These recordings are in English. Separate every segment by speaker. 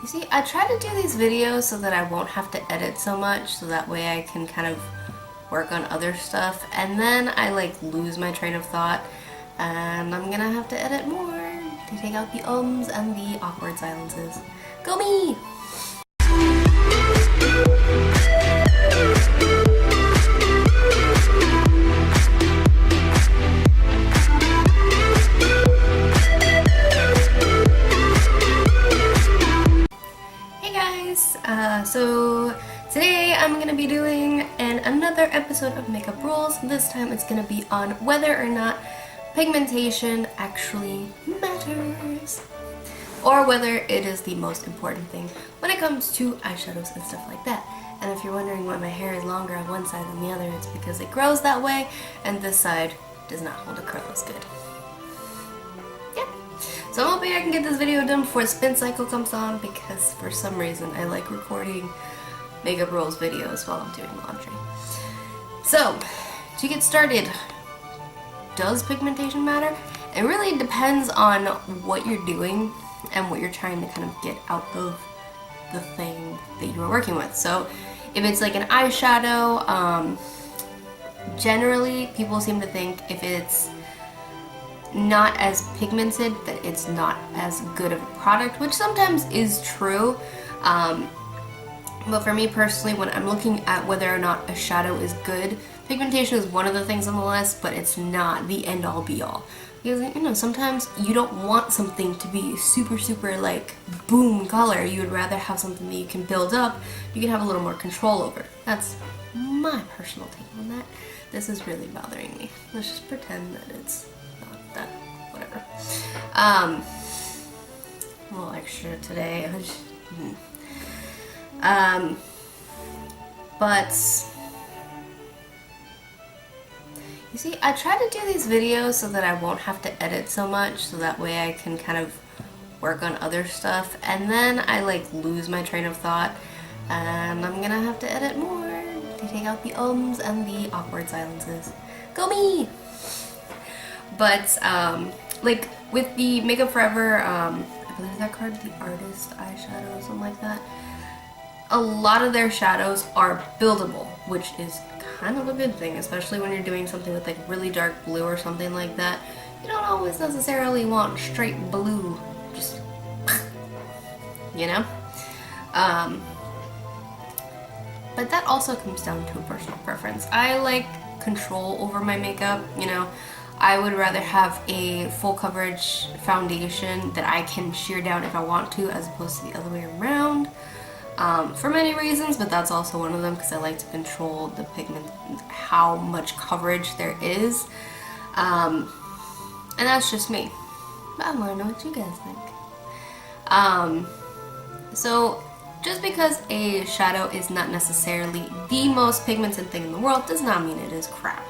Speaker 1: You see, I try to do these videos so that I won't have to edit so much, so that way I can kind of work on other stuff, and then I like lose my train of thought, and I'm gonna have to edit more to take out the ums and the awkward silences. Go me! So today I'm going to be doing another episode of Makeup Rules. This time it's going to be on whether or not pigmentation actually matters, or whether it is the most important thing when it comes to eyeshadows and stuff like that. And if you're wondering why my hair is longer on one side than the other, it's because it grows that way and this side does not hold a curl as good. So I'm hoping I can get this video done before the spin cycle comes on, because for some reason I like recording Makeup Rules videos while I'm doing laundry. So, to get started, does pigmentation matter? It really depends on what you're doing and what you're trying to kind of get out of the thing that you are working with. So, if it's like an eyeshadow, generally people seem to think if it's not as pigmented that it's not as good of a product, which sometimes is true, but for me personally, when I'm looking at whether or not a shadow is good, pigmentation is one of the things on the list, but it's not the end all be all, because you know, sometimes you don't want something to be super like boom color. You would rather have something that you can build up, you can have a little more control over. That's my personal take on that. This is really bothering me. Let's just pretend that it's that, whatever. A little extra today. But you see, I try to do these videos so that I won't have to edit so much, so that way I can kind of work on other stuff, and then I like lose my train of thought, and I'm gonna have to edit more to take out the ums and the awkward silences. Go me! But, like, with the Makeup Forever, I believe that card, the Artist Eyeshadow or something like that, a lot of their shadows are buildable, which is kind of a good thing, especially when you're doing something with, like, really dark blue or something like that. You don't always necessarily want straight blue, just, you know? But that also comes down to a personal preference. I like control over my makeup, you know? I would rather have a full coverage foundation that I can sheer down if I want to, as opposed to the other way around, for many reasons, but that's also one of them, because I like to control the pigment, how much coverage there is, and that's just me. But I want to know what you guys think. So just because a shadow is not necessarily the most pigmented thing in the world does not mean it is crap.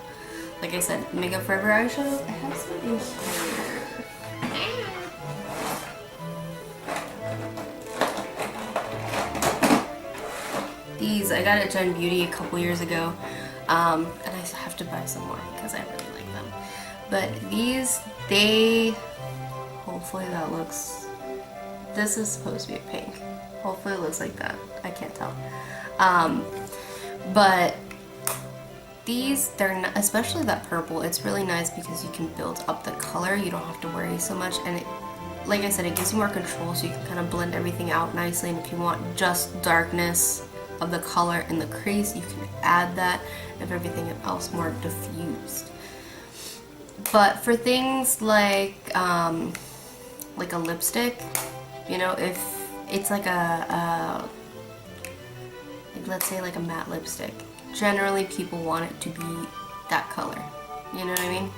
Speaker 1: Like I said, Makeup Forever eyeshadows, I have some in here. These, I got at Gen Beauty a couple years ago, and I have to buy some more because I really like them. But these, hopefully that looks, this is supposed to be a pink. Hopefully it looks like that. I can't tell. But these, they're not, especially that purple, it's really nice because you can build up the color. You don't have to worry so much, and it, like I said, it gives you more control, so you can kind of blend everything out nicely. And if you want just darkness of the color in the crease, you can add that, if everything else more diffused. But for things like a lipstick, you know, if it's like like let's say like a matte lipstick, generally people want it to be that color, you know what I mean?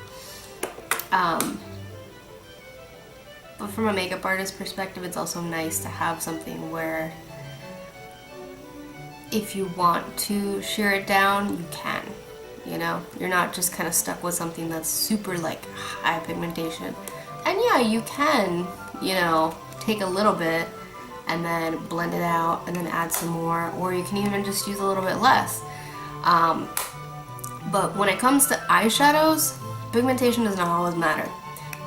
Speaker 1: But from a makeup artist perspective, it's also nice to have something where if you want to sheer it down, you can, you know? You're not just kind of stuck with something that's super like high pigmentation. And yeah, you can, you know, take a little bit and then blend it out and then add some more, or you can even just use a little bit less. But when it comes to eyeshadows, pigmentation does not always matter.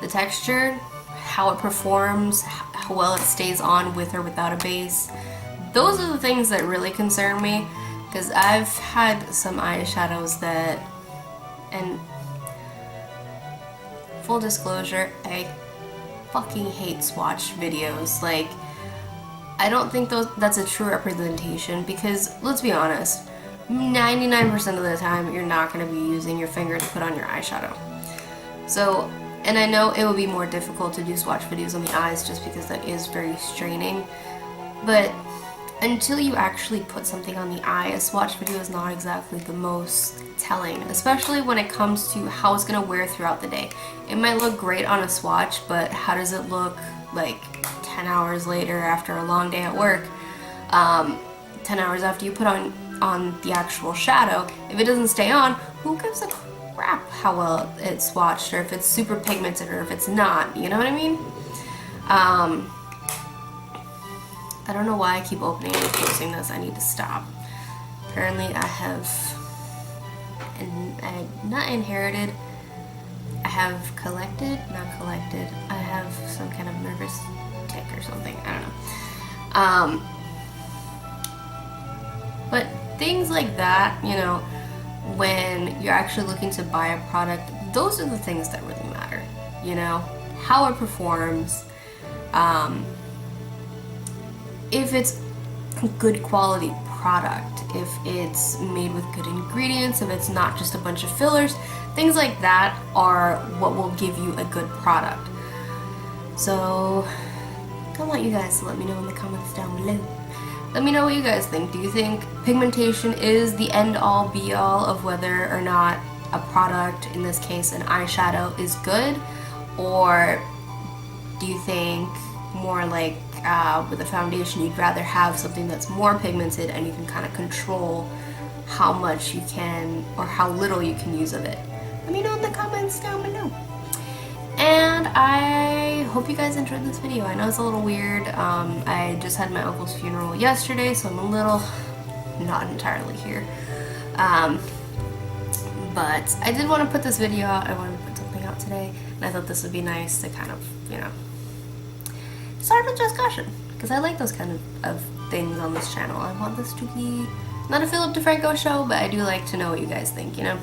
Speaker 1: The texture, how it performs, how well it stays on with or without a base. Those are the things that really concern me, because I've had some eyeshadows that, and full disclosure, I fucking hate swatch videos. Like, I don't think that's a true representation, because let's be honest, 99% of the time you're not going to be using your finger to put on your eyeshadow. So, and I know it would be more difficult to do swatch videos on the eyes just because that is very straining, but until you actually put something on the eye, a swatch video is not exactly the most telling, especially when it comes to how it's going to wear throughout the day. It might look great on a swatch, but how does it look like 10 hours later after a long day at work? 10 hours after you put on the actual shadow, if it doesn't stay on, who gives a crap how well it's swatched, or if it's super pigmented, or if it's not, you know what I mean? I don't know why I keep opening and closing this. I need to stop. Apparently I have not inherited, I have not collected, I have some kind of nervous tick or something, I don't know. But things like that, you know, when you're actually looking to buy a product, those are the things that really matter, you know, how it performs, if it's a good quality product, if it's made with good ingredients, if it's not just a bunch of fillers, things like that are what will give you a good product. So I want you guys to let me know in the comments down below. Let me know what you guys think. Do you think pigmentation is the end-all be-all of whether or not a product, in this case an eyeshadow, is good? Or do you think more like with a foundation you'd rather have something that's more pigmented and you can kind of control how much you can or how little you can use of it? Let me know in the comments down below. And I hope you guys enjoyed this video. I know it's a little weird. I just had my uncle's funeral yesterday, so I'm a little not entirely here. But I did want to put this video out. I wanted to put something out today, and I thought this would be nice to kind of, you know, start a discussion, because I like those kind of things on this channel. I want this to be not a Philip DeFranco show, but I do like to know what you guys think, you know?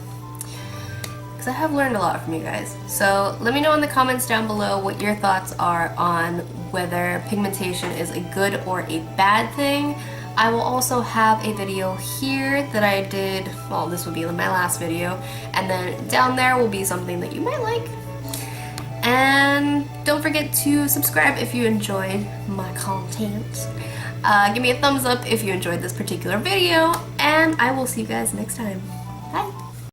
Speaker 1: Because I have learned a lot from you guys. So let me know in the comments down below what your thoughts are on whether pigmentation is a good or a bad thing. I will also have a video here that I did, well, this would be my last video, and then down there will be something that you might like. And don't forget to subscribe if you enjoyed my content. Give me a thumbs up if you enjoyed this particular video, and I will see you guys next time. Bye!